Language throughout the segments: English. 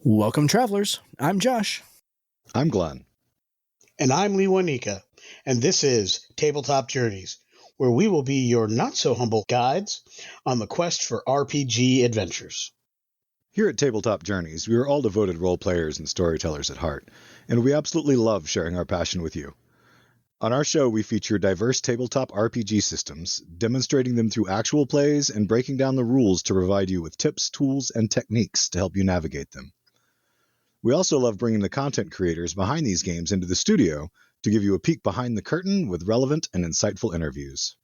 Welcome, travelers. I'm Josh. I'm Glenn. And I'm Lee Wanika, and this is Tabletop Journeys, where we will be your not-so-humble guides on the quest for RPG adventures. Here at Tabletop Journeys, we are all devoted role players and storytellers at heart, and we absolutely love sharing our passion with you. On our show, we feature diverse tabletop RPG systems, demonstrating them through actual plays and breaking down the rules to provide you with tips, tools, and techniques to help you navigate them. We also love bringing the content creators behind these games into the studio to give you a peek behind the curtain with relevant and insightful interviews.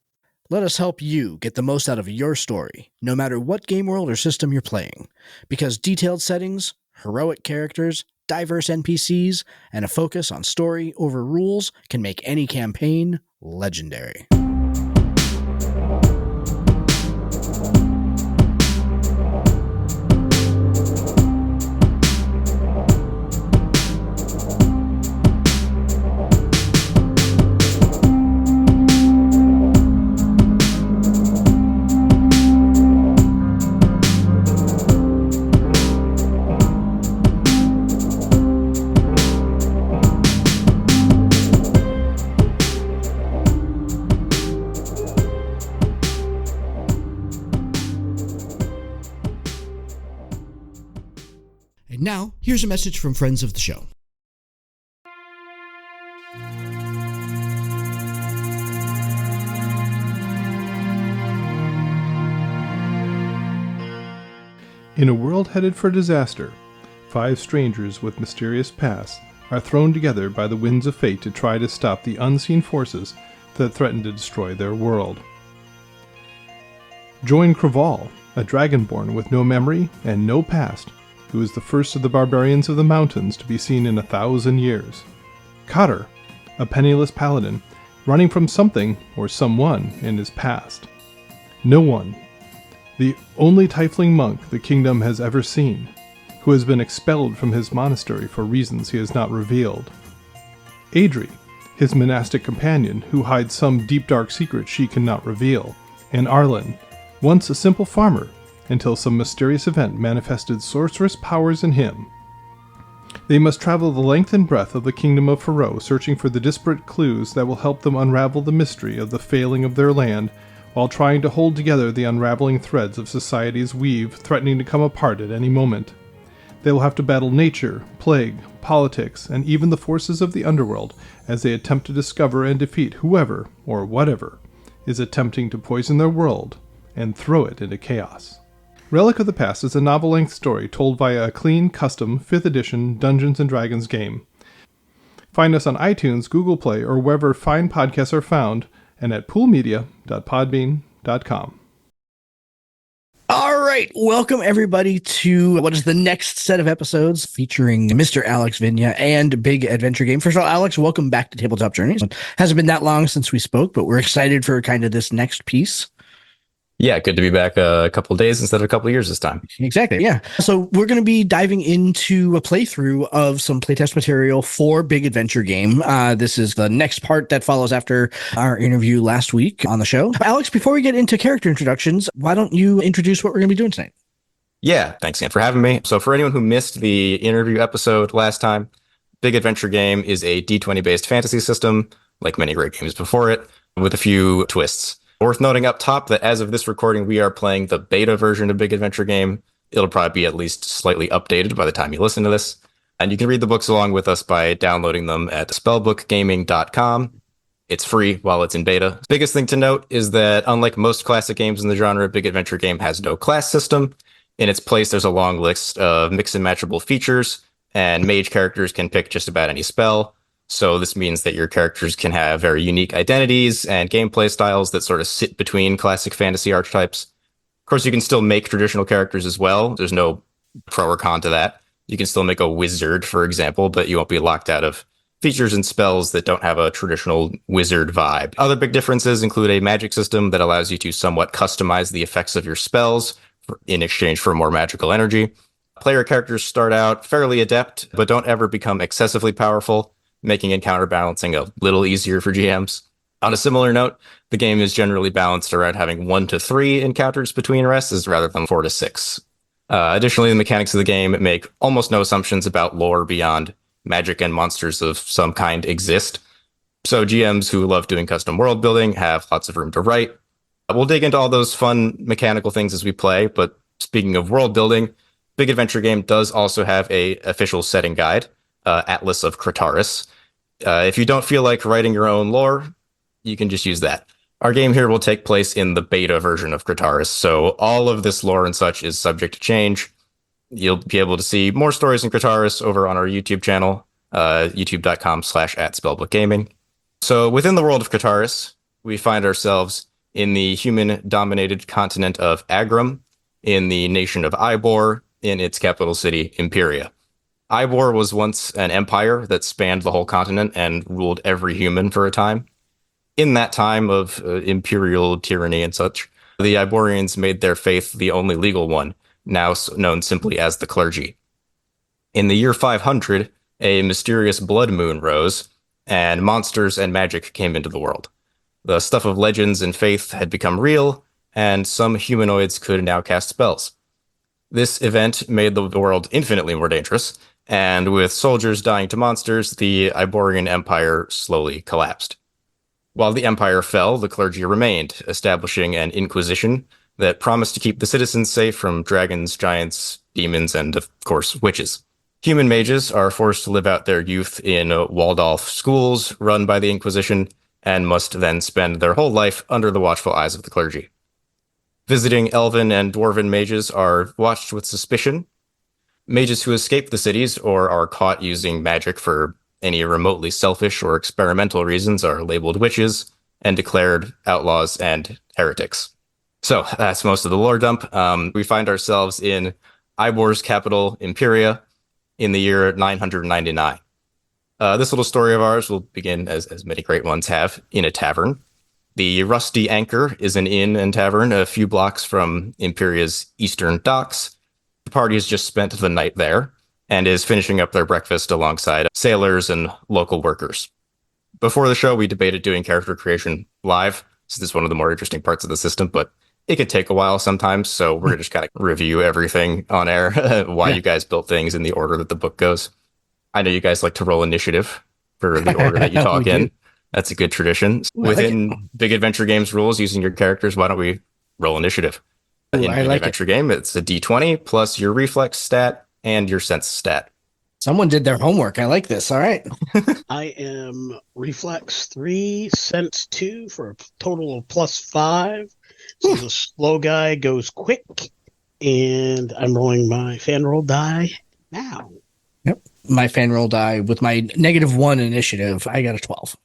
Let us help you get the most out of your story, no matter what game world or system you're playing, because detailed settings, heroic characters, diverse NPCs, and a focus on story over rules can make any campaign legendary. Now, here's a message from friends of the show. In a world headed for disaster, 5 strangers with mysterious pasts are thrown together by the winds of fate to try to stop the unseen forces that threaten to destroy their world. Join Kraval, a dragonborn with no memory and no past, who is the first of the barbarians of the mountains to be seen in 1,000 years. Cotter, a penniless paladin, running from something or someone in his past. No one, the only tiefling monk the kingdom has ever seen, who has been expelled from his monastery for reasons he has not revealed. Adri, his monastic companion, who hides some deep dark secret she cannot reveal. And Arlen, once a simple farmer, until some mysterious event manifested sorceress powers in him. They must travel the length and breadth of the kingdom of Faroe, searching for the disparate clues that will help them unravel the mystery of the failing of their land, while trying to hold together the unraveling threads of society's weave, threatening to come apart at any moment. They will have to battle nature, plague, politics, and even the forces of the underworld as they attempt to discover and defeat whoever, or whatever, is attempting to poison their world and throw it into chaos. Relic of the Past is a novel-length story told via a clean, custom, 5th edition Dungeons & Dragons game. Find us on iTunes, Google Play, or wherever fine podcasts are found, and at poolmedia.podbean.com. All right, welcome everybody to what is the next set of episodes featuring Mr. Alex Vinya and Big Adventure Game. First of all, Alex, welcome back to Tabletop Journeys. It hasn't been that long since we spoke, but we're excited for kind of this next piece. Yeah, good to be back a couple of days instead of a couple of years this time. Exactly, yeah. So we're going to be diving into a playthrough of some playtest material for Big Adventure Game. This is the next part that follows after our interview last week on the show. Alex, before we get into character introductions, why don't you introduce what we're going to be doing tonight? Yeah, thanks again for having me. So for anyone who missed the interview episode last time, Big Adventure Game is a D20-based fantasy system, like many great games before it, with a few twists. Worth noting up top that as of this recording, we are playing the beta version of Big Adventure Game. It'll probably be at least slightly updated by the time you listen to this. And you can read the books along with us by downloading them at spellbookgaming.com. It's free while it's in beta. Biggest thing to note is that unlike most classic games in the genre, Big Adventure Game has no class system. In its place, there's a long list of mix and matchable features, and mage characters can pick just about any spell. So this means that your characters can have very unique identities and gameplay styles that sort of sit between classic fantasy archetypes. Of course, you can still make traditional characters as well. There's no pro or con to that. You can still make a wizard, for example, but you won't be locked out of features and spells that don't have a traditional wizard vibe. Other big differences include a magic system that allows you to somewhat customize the effects of your spells in exchange for more magical energy. Player characters start out fairly adept, but don't ever become excessively powerful, making encounter balancing a little easier for GMs. On a similar note, the game is generally balanced around having 1 to 3 encounters between rests rather than 4 to 6. Additionally, the mechanics of the game make almost no assumptions about lore beyond magic and monsters of some kind exist. So GMs who love doing custom world building have lots of room to write. We'll dig into all those fun mechanical things as we play, but speaking of world building, Big Adventure Game does also have a official setting guide, Atlas of Krataris. If you don't feel like writing your own lore, you can just use that. Our game here will take place in the beta version of Krataris, so all of this lore and such is subject to change. You'll be able to see more stories in Krataris over on our YouTube channel, youtube.com/@Spellbook Gaming. So within the world of Krataris, we find ourselves in the human-dominated continent of Agram, in the nation of Ybor, in its capital city, Imperia. Ybor was once an empire that spanned the whole continent and ruled every human for a time. In that time of imperial tyranny and such, the Yborians made their faith the only legal one, now known simply as the clergy. In the year 500, a mysterious blood moon rose, and monsters and magic came into the world. The stuff of legends and faith had become real, and some humanoids could now cast spells. This event made the world infinitely more dangerous, and with soldiers dying to monsters, the Yborian Empire slowly collapsed. While the empire fell, the clergy remained, establishing an inquisition that promised to keep the citizens safe from dragons, giants, demons, and, of course, witches. Human mages are forced to live out their youth in walled-off schools run by the Inquisition, and must then spend their whole life under the watchful eyes of the clergy. Visiting elven and dwarven mages are watched with suspicion. Mages who escape the cities or are caught using magic for any remotely selfish or experimental reasons are labeled witches and declared outlaws and heretics. So that's most of the lore dump. We find ourselves in Ibor's capital, Imperia, in the year 999. This little story of ours will begin, as many great ones have, in a tavern. The Rusty Anchor is an inn and tavern a few blocks from Imperia's eastern docks. The party has just spent the night there and is finishing up their breakfast alongside sailors and local workers. Before the show, we debated doing character creation live, since it's one of the more interesting parts of the system, but it could take a while sometimes, so we're just kind of review everything on air, why you guys built things in the order that the book goes. I know you guys like to roll initiative for the order that you talk in. That's a good tradition. Within Big Adventure Game's rules, using your characters, why don't we roll initiative? In Big Adventure Game, it's a D20 plus your reflex stat and your sense stat. Someone did their homework. I like this. All right. I am reflex 3, sense 2 for a total of +5. So the slow guy goes quick, and I'm rolling my fan roll die now. Yep. My fan roll die with my -1 initiative. I got a 12.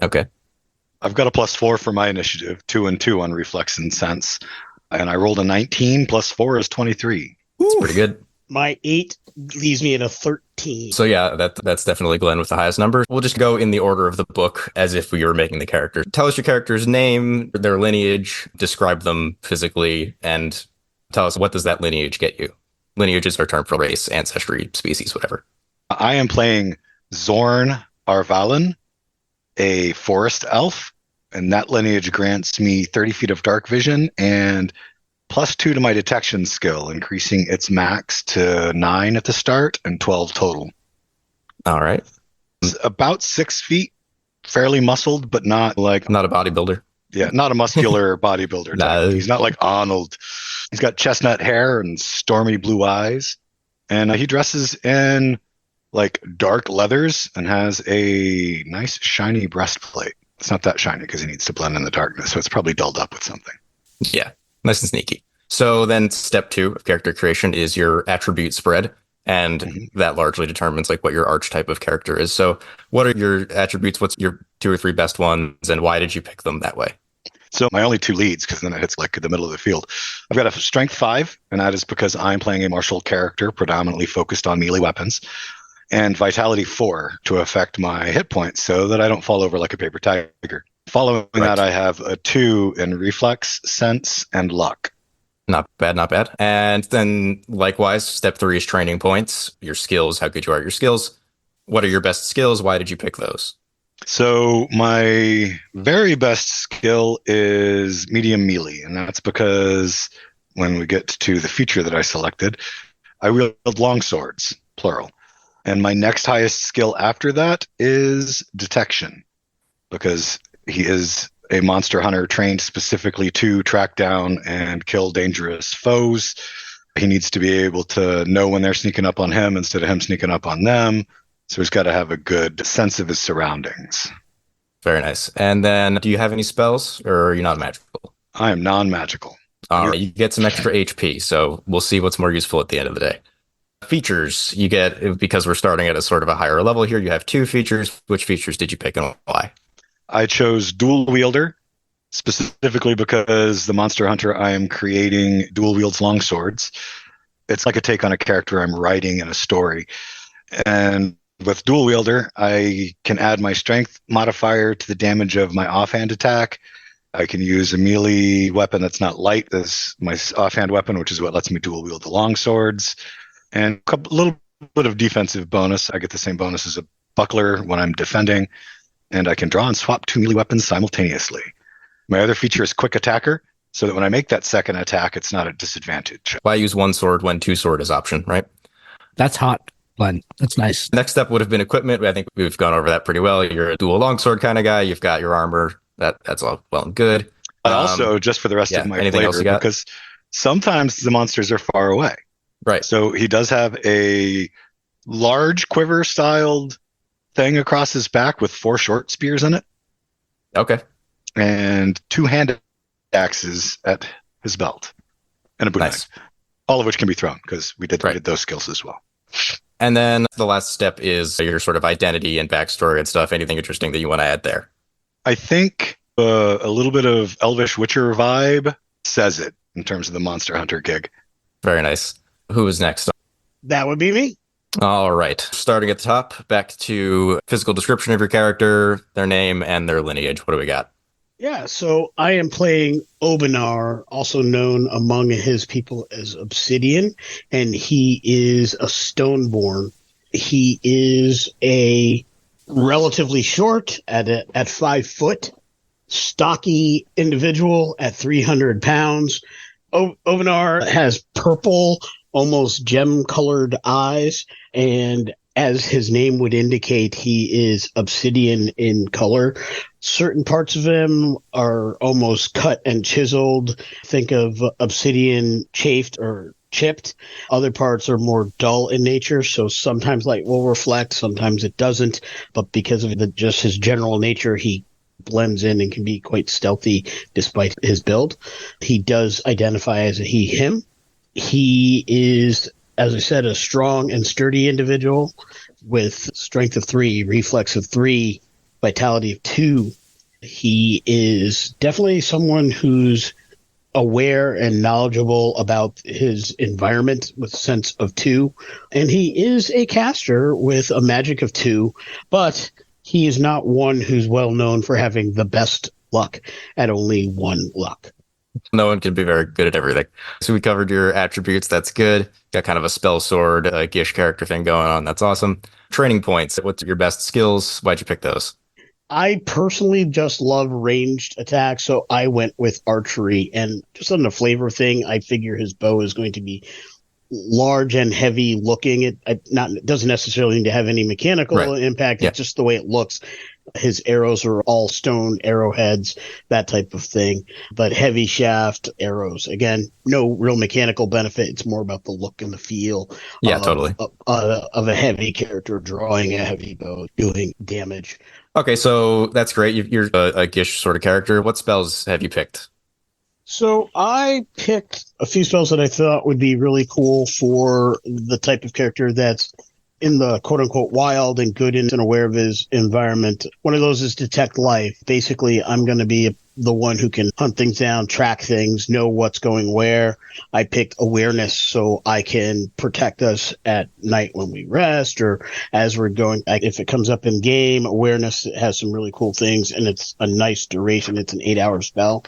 Okay. I've got a +4 for my initiative, 2 and 2 on reflex and sense. And I rolled a 19, +4 is 23. That's pretty good. My 8 leaves me at a 13. So yeah, that's definitely Glenn with the highest number. We'll just go in the order of the book as if we were making the character. Tell us your character's name, their lineage, describe them physically, and tell us what does that lineage get you. Lineage is our term for race, ancestry, species, whatever. I am playing Zorn Arvalen, a forest elf, and that lineage grants me 30 feet of dark vision and +2 to my detection skill, increasing its max to 9 at the start and 12 total. All right. It's about 6 feet, fairly muscled, but not like... Not a bodybuilder. Yeah, not a muscular bodybuilder. No. He's not like Arnold. He's got chestnut hair and stormy blue eyes. And he dresses in like dark leathers and has a nice shiny breastplate. It's not that shiny because he needs to blend in the darkness, so it's probably dulled up with something. Yeah, nice and sneaky. So then step 2 of character creation is your attribute spread. And that largely determines like what your archetype of character is. So what are your attributes? What's your 2 or 3 best ones? And why did you pick them that way? So my only 2 leads, because then it hits like the middle of the field. I've got a strength 5, and that is because I'm playing a martial character predominantly focused on melee weapons. And vitality 4 to affect my hit points so that I don't fall over like a paper tiger. Following that, I have a 2 in reflex, sense, and luck. Not bad, not bad. And then likewise, step 3 is training points, your skills, how good you are at your skills. What are your best skills? Why did you pick those? So my very best skill is medium melee, and that's because when we get to the feature that I selected, I wield longswords, plural. And my next highest skill after that is detection, because he is a monster hunter trained specifically to track down and kill dangerous foes. He needs to be able to know when they're sneaking up on him instead of him sneaking up on them. So he's got to have a good sense of his surroundings. Very nice. And then, do you have any spells, or are you not magical? I am non-magical. All right, you get some extra HP, so we'll see what's more useful at the end of the day. Features you get, because we're starting at a sort of a higher level here, you have 2 features. Which features did you pick and why? I chose dual wielder, specifically because the monster hunter I am creating dual wields longswords. It's like a take on a character I'm writing in a story. And with dual wielder, I can add my strength modifier to the damage of my offhand attack. I can use a melee weapon that's not light as my offhand weapon, which is what lets me dual wield the longswords. And a little bit of defensive bonus. I get the same bonus as a buckler when I'm defending. And I can draw and swap 2 melee weapons simultaneously. My other feature is quick attacker, so that when I make that second attack, it's not a disadvantage. Why use 1 sword when 2 sword is option, right? That's hot, Glenn. That's nice. Next step would have been equipment. I think we've gone over that pretty well. You're a dual longsword kind of guy. You've got your armor. That's all well and good. But also, just for the rest of my flavor, because sometimes the monsters are far away. Right. So he does have a large quiver-styled thing across his back with 4 short spears in it. Okay. And 2 hand axes at his belt. And a boot knife. All of which can be thrown, because we did those skills as well. And then the last step is your sort of identity and backstory and stuff. Anything interesting that you want to add there? I think a little bit of Elvish Witcher vibe says it in terms of the Monster Hunter gig. Very nice. Who is next? That would be me. All right. Starting at the top, back to physical description of your character, their name, and their lineage. What do we got? Yeah, so I am playing Obenar, also known among his people as Obsidian, and he is a Stoneborn. He is a relatively short at 5 foot, stocky individual at 300 pounds. Obenar has purple, almost gem-colored eyes, and as his name would indicate, he is obsidian in color. Certain parts of him are almost cut and chiseled. Think of obsidian chafed or chipped. Other parts are more dull in nature, so sometimes light will reflect, sometimes it doesn't. But because of just his general nature, he blends in and can be quite stealthy despite his build. He does identify as a he, him. He is, as I said, a strong and sturdy individual with strength of 3, reflex of 3, vitality of 2. He is definitely someone who's aware and knowledgeable about his environment with a sense of 2. And he is a caster with a magic of 2, but he is not one who's well known for having the best luck at only 1 luck. No one can be very good at everything. So we covered your attributes. That's good. Got kind of a spell sword, a Gish character thing going on. That's awesome. Training points. What's your best skills? Why'd you pick those? I personally just love ranged attacks, so I went with archery. And just on the flavor thing, I figure his bow is going to be large and heavy looking. It doesn't necessarily need to have any mechanical impact. It's just the way it looks. His arrows are all stone arrowheads, that type of thing, but heavy shaft arrows. Again, no real mechanical benefit. It's more about the look and the feel totally. Of a heavy character drawing a heavy bow, doing damage. Okay, so that's great. You're a Gish sort of character. What spells have you picked? So I picked a few spells that I thought would be really cool for the type of character that's in the quote-unquote wild and good and aware of his environment. One of those is Detect Life. Basically, I'm going to be the one who can hunt things down, track things, know what's going where. I picked Awareness so I can protect us at night when we rest or as we're going. If it comes up in game, Awareness has some really cool things, and it's a nice duration. It's an 8-hour spell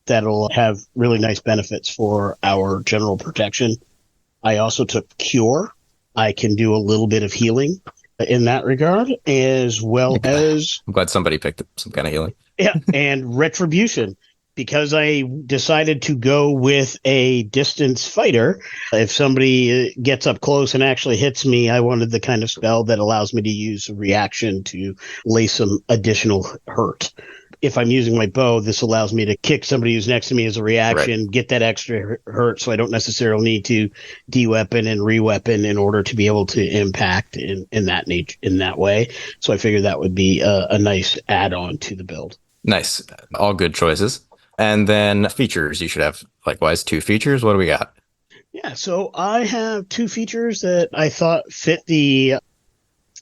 that'll have really nice benefits for our general protection. I also took Cure. I can do a little bit of healing in that regard, as well as... I'm glad somebody picked some kind of healing. Yeah, and Retribution. because I decided to go with a distance fighter. If somebody gets up close and actually hits me, I wanted the kind of spell that allows me to use a reaction to lay some additional hurt. If I'm using my bow, this allows me to kick somebody who's next to me as a reaction, get that extra hurt, so I don't necessarily need to de-weapon and re-weapon in order to be able to impact in that way. So I figured that would be a nice add-on to the build. Nice. All good choices. And then features. You should have, likewise, 2 features. What do we got? Yeah, so I have 2 features that I thought fit the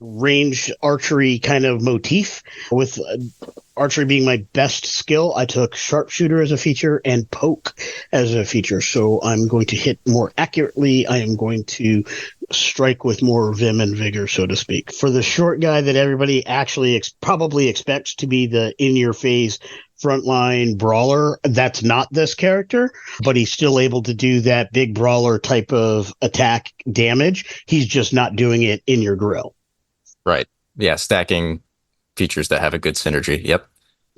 range archery kind of motif. With archery being my best skill, I took sharpshooter as a feature and poke as a feature. So I'm going to hit more accurately. I am going to strike with more vim and vigor, so to speak. For the short guy that everybody actually probably expects to be the in-your-face frontline brawler, that's not this character, but he's still able to do that big brawler type of attack damage. He's just not doing it in your grill. Right. Yeah, stacking features that have a good synergy. Yep.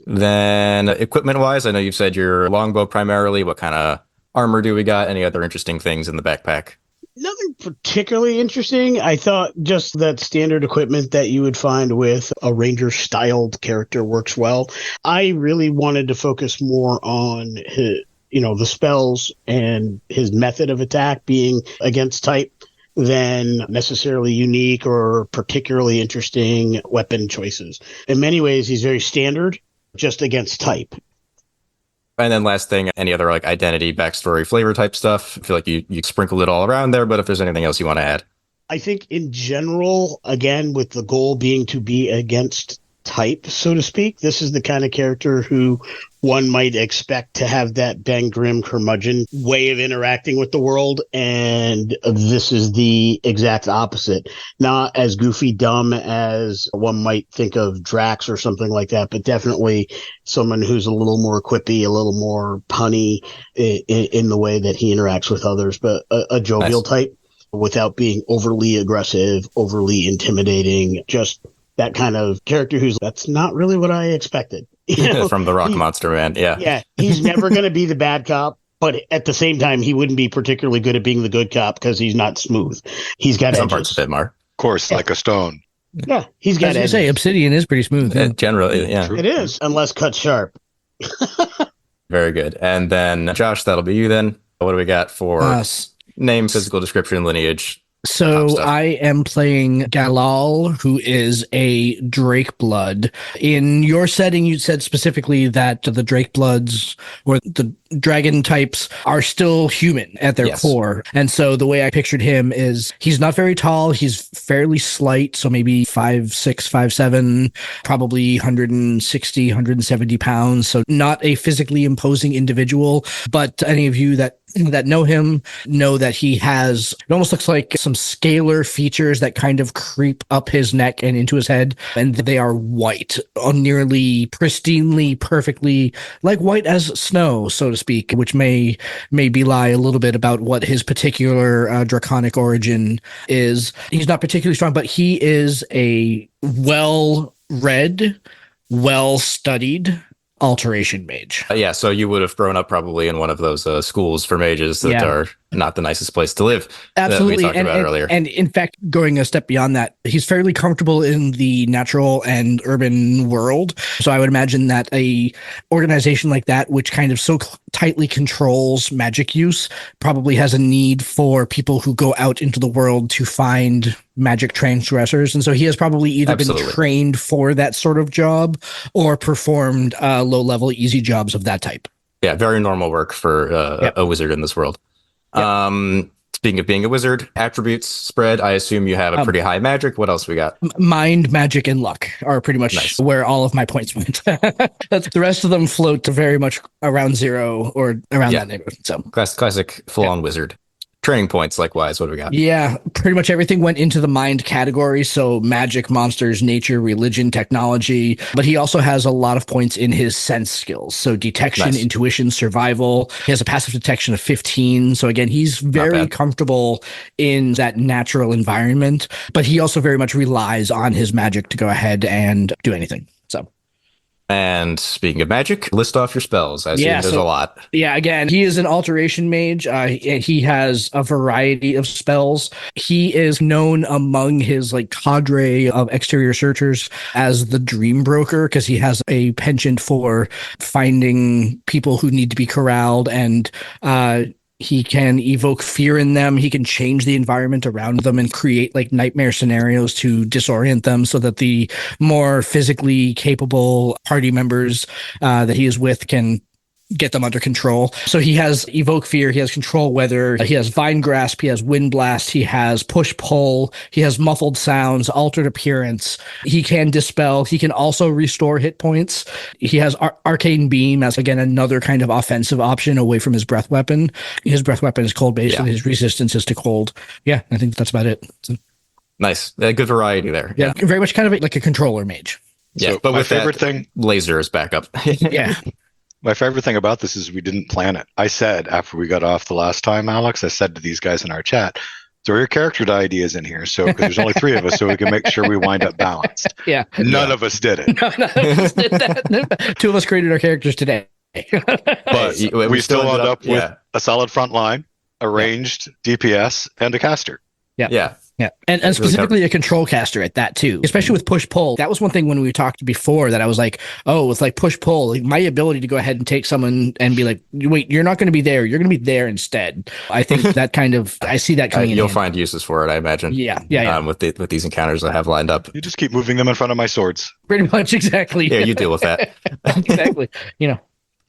Then equipment-wise, I know you've said your longbow primarily. What kind of armor do we got? Any other interesting things in the backpack? Nothing particularly interesting. I thought just that standard equipment that you would find with a ranger-styled character works well. I really wanted to focus more on the spells and his method of attack being against type than necessarily unique or particularly interesting weapon choices. In many ways, he's very standard, just against type. And then last thing, any other identity, backstory, flavor type stuff? I feel like you sprinkled it all around there, but if there's anything else you want to add. I think in general, again, with the goal being to be against type, so to speak, this is the kind of character who one might expect to have that Ben Grimm curmudgeon way of interacting with the world, and this is the exact opposite. Not as goofy dumb as one might think of Drax or something like that, but definitely someone who's a little more quippy, a little more punny in the way that he interacts with others, but a jovial type without being overly aggressive, overly intimidating, just that kind of character that's not really what I expected. From the Rock Monster Man, yeah. Yeah, he's never going to be the bad cop, but at the same time, he wouldn't be particularly good at being the good cop because he's not smooth. He's got some edges. parts of it, Mark. Of course, like a stone. Yeah, he's got edges. Say Obsidian is pretty smooth. Generally, yeah. It is, unless cut sharp. Very good. And then, Josh, that'll be you then. What do we got for name, physical description, lineage? So I am playing Galal, who is a Drake Blood. In your setting, you said specifically that the Drake Bloods or the dragon types are still human at their core. And so the way I pictured him is he's not very tall. He's fairly slight. So maybe 5'6", 5'7", probably 160, 170 pounds. So not a physically imposing individual, but any of you that know him know that he has, it almost looks like some scalar features that kind of creep up his neck and into his head, and they are white, nearly pristinely, perfectly, like white as snow, so to speak, which may belie a little bit about what his particular draconic origin is. He's not particularly strong, but he is a well-read, well-studied alteration mage. So you would have grown up probably in one of those schools for mages that are not the nicest place to live. Absolutely. That we talked about earlier. And in fact, going a step beyond that, he's fairly comfortable in the natural and urban world. So I would imagine that a organization like that, which kind of so tightly controls magic use, probably has a need for people who go out into the world to find magic transgressors. And so he has probably either been trained for that sort of job or performed low-level, easy jobs of that type. Yeah, very normal work for a wizard in this world. Speaking of being a wizard, attributes spread, I assume you have a pretty high magic. What else we got? Mind, magic, and luck are pretty much where all of my points went. The rest of them float to very much around 0 or around that neighborhood. So classic full-on wizard. Training points, likewise. What do we got? Yeah, pretty much everything went into the mind category. So magic, monsters, nature, religion, technology. But he also has a lot of points in his sense skills. So detection, intuition, survival. He has a passive detection of 15. So again, he's very comfortable in that natural environment. But he also very much relies on his magic to go ahead and do anything. So And speaking of magic, list off your spells. I see there's a lot. Yeah, again, he is an alteration mage. He has a variety of spells. He is known among his like cadre of exterior searchers as the Dream Broker because he has a penchant for finding people who need to be corralled, and he can evoke fear in them. He can change the environment around them and create like nightmare scenarios to disorient them so that the more physically capable party members that he is with can get them under control. So he has evoke fear, he has control weather, he has vine grasp, he has wind blast, he has push pull, he has muffled sounds, altered appearance, he can dispel, he can also restore hit points. He has arcane beam as again another kind of offensive option away from his breath weapon. His breath weapon is cold based and his resistance is to cold. Yeah, I think that's about it. So, nice. Good variety there. Yeah, very much kind of like a controller mage. Yeah, so but my with favorite that, thing, laser is back up. Yeah. My favorite thing about this is we didn't plan it. I said after we got off the last time, Alex, I said to these guys in our chat, throw your character ideas in here, so because there's only 3 of us, so we can make sure we wind up balanced. Yeah. None of us did it. None of us did that. 2 of us created our characters today. But we still wound up with a solid front line, a ranged DPS, and a caster. Yeah. Yeah, and specifically a control caster at that too, especially with push pull. That was one thing when we talked before that I was like, oh, it's like push pull. Like my ability to go ahead and take someone and be like, wait, you're not going to be there. You're going to be there instead. I think that kind of I see that coming. You'll find uses for it, I imagine. Yeah. With these encounters I have lined up, You just keep moving them in front of my swords. Pretty much, exactly. Yeah, you deal with that. Exactly. A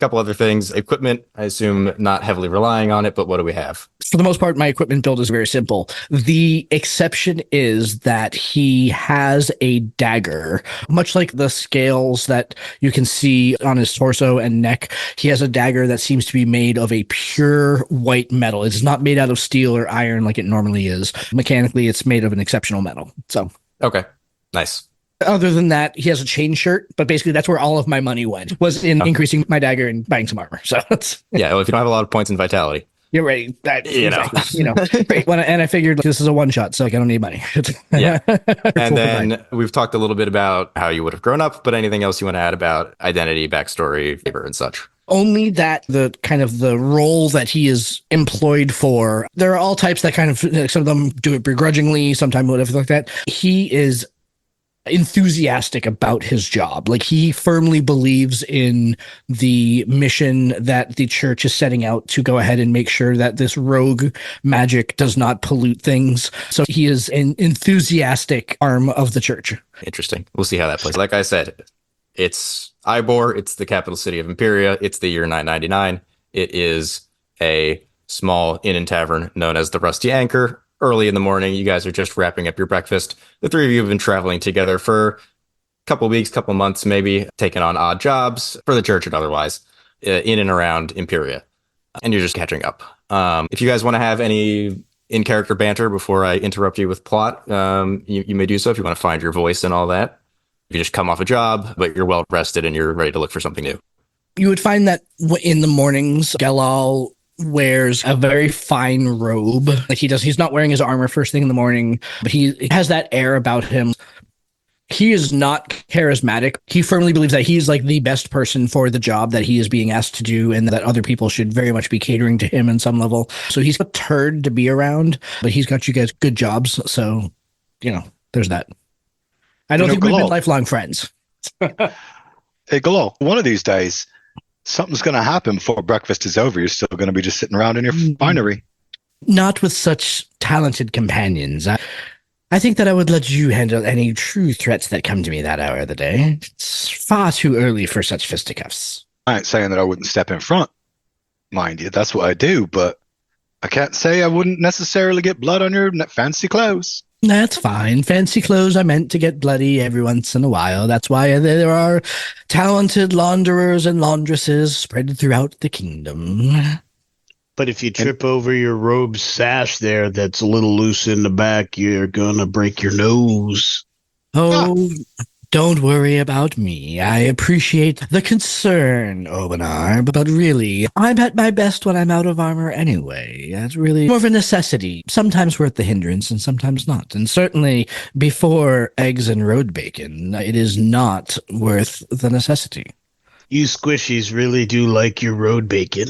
couple other things. Equipment, I assume not heavily relying on it, but what do we have? For the most part, my equipment build is very simple. The exception is that he has a dagger, much like the scales that you can see on his torso and neck. He has a dagger that seems to be made of a pure white metal. It's not made out of steel or iron like it normally is. Mechanically, it's made of an exceptional metal. So, okay, nice. Other than that, he has a chain shirt, but basically that's where all of my money went, was in increasing my dagger and buying some armor. So yeah, well, if you don't have a lot of points in vitality, you're right. Right. And I figured this is a one shot, so like, I don't need money. Yeah. And then we've talked a little bit about how you would have grown up, but anything else you want to add about identity, backstory, favor, and such? Only that the kind of the role that he is employed for, there are all types that kind of, some of them do it begrudgingly, sometimes whatever like that. He is enthusiastic about his job. Like he firmly believes in the mission that the church is setting out to go ahead and make sure that this rogue magic does not pollute things. So he is an enthusiastic arm of the church. Interesting. We'll see how that plays. Like I said, it's Ybor. It's the capital city of Imperia. It's the year 999. It is a small inn and tavern known as the Rusty Anchor. Early in the morning, you guys are just wrapping up your breakfast. The 3 of you have been traveling together for a couple weeks, couple months, maybe taking on odd jobs for the church and otherwise in and around Imperia. And you're just catching up. If you guys want to have any in-character banter before I interrupt you with plot, you may do so if you want to find your voice and all that. You just come off a job, but you're well rested and you're ready to look for something new. You would find that in the mornings, Gelal wears a very fine robe. Like he's not wearing his armor first thing in the morning, but he has that air about him. He is not charismatic. He firmly believes that he's like the best person for the job that he is being asked to do, and that other people should very much be catering to him in some level. So he's a turd to be around, but he's got you guys good jobs. So, there's that. I don't think we've been lifelong friends. Hey, Galo, one of these days, something's going to happen before breakfast is over. You're still going to be just sitting around in your finery. Not with such talented companions. I think that I would let you handle any true threats that come to me that hour of the day. It's far too early for such fisticuffs. I ain't saying that I wouldn't step in front. Mind you, that's what I do, but I can't say I wouldn't necessarily get blood on your fancy clothes. That's fine. Fancy clothes are meant to get bloody every once in a while. That's why there are talented launderers and laundresses spread throughout the kingdom. But if you trip over your robe sash there that's a little loose in the back, you're going to break your nose. Oh, Don't worry about me. I appreciate the concern, Obenar, but really, I'm at my best when I'm out of armor anyway. That's really more of a necessity. Sometimes we're at the hindrance and sometimes not. And certainly before eggs and road bacon, it is not worth the necessity. You squishies really do like your road bacon.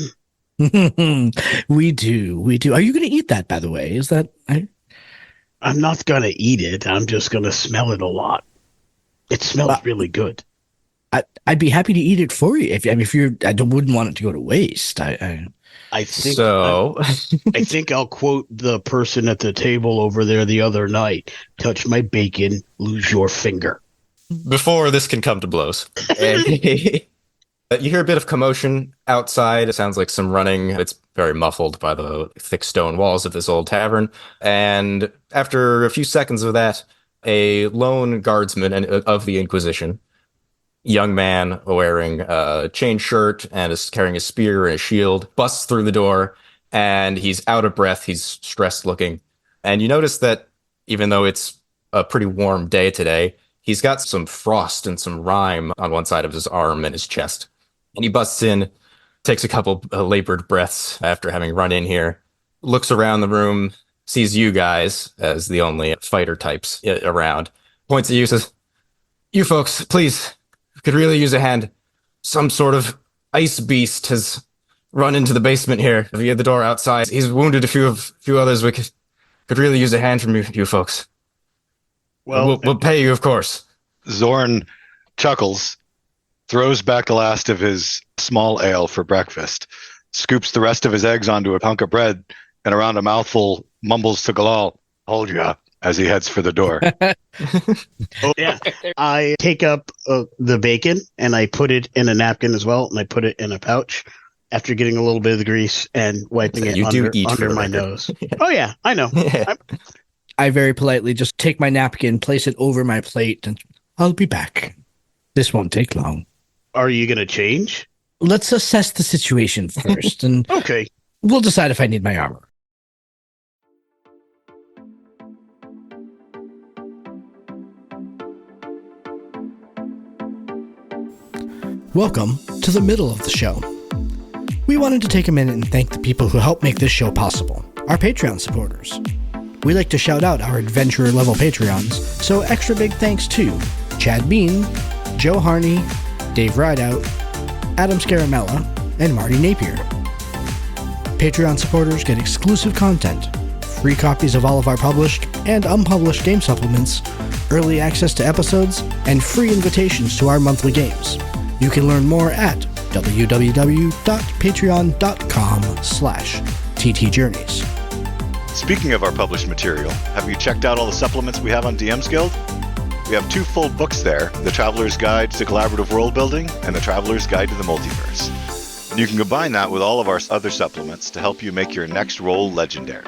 We do. Are you going to eat that, by the way? Is that... I'm not going to eat it. I'm just going to smell it a lot. It smells really good. I'd be happy to eat it for you if you're. I wouldn't want it to go to waste. I think so. I think I'll quote the person at the table over there the other night: "Touch my bacon, lose your finger." Before this can come to blows, and you hear a bit of commotion outside. It sounds like some running. It's very muffled by the thick stone walls of this old tavern. And after a few seconds of that, a lone guardsman of the Inquisition, young man wearing a chain shirt and is carrying a spear and a shield, busts through the door, and he's out of breath. He's stressed looking. And you notice that even though it's a pretty warm day today, he's got some frost and some rime on one side of his arm and his chest. And he busts in, takes a couple labored breaths after having run in here, looks around the room, sees you guys as the only fighter types around, points at you, says, "You folks, please, could really use a hand. Some sort of ice beast has run into the basement here via the door outside. He's wounded a few others. We could really use a hand from you folks. Well, We'll pay you, of course." Zorn chuckles, throws back the last of his small ale for breakfast, scoops the rest of his eggs onto a hunk of bread, and around a mouthful mumbles to Galal, "Hold ya," as he heads for the door. Oh, yeah. I take up the bacon and I put it in a napkin as well, and I put it in a pouch after getting a little bit of the grease and wiping it under my nose. Oh, yeah, I know. Yeah. I very politely just take my napkin, place it over my plate, and I'll be back. This won't take long. Are you going to change? Let's assess the situation first, and Okay. we'll decide if I need my armor. Welcome to the middle of the show. We wanted to take a minute and thank the people who help make this show possible, our Patreon supporters. We like to shout out our adventurer level Patreons, so extra big thanks to Chad Bean, Joe Harney, Dave Rideout, Adam Scaramella, and Marty Napier. Patreon supporters get exclusive content, free copies of all of our published and unpublished game supplements, early access to episodes, and free invitations to our monthly games. You can learn more at www.patreon.com/ttjourneys. Speaking of our published material, have you checked out all the supplements we have on DM's Guild? We have 2 full books there, The Traveler's Guide to Collaborative World Building and The Traveler's Guide to the Multiverse. And you can combine that with all of our other supplements to help you make your next roll legendary.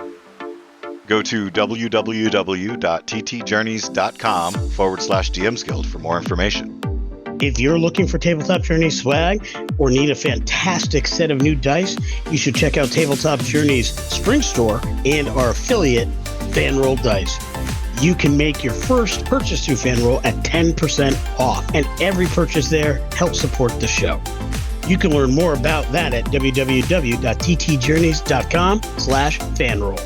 Go to www.ttjourneys.com/DM's Guild for more information. If you're looking for Tabletop Journeys swag or need a fantastic set of new dice, you should check out Tabletop Journeys Spring Store and our affiliate, Fanroll Dice. You can make your first purchase through Fanroll at 10% off, and every purchase there helps support the show. You can learn more about that at www.ttjourneys.com/fanroll.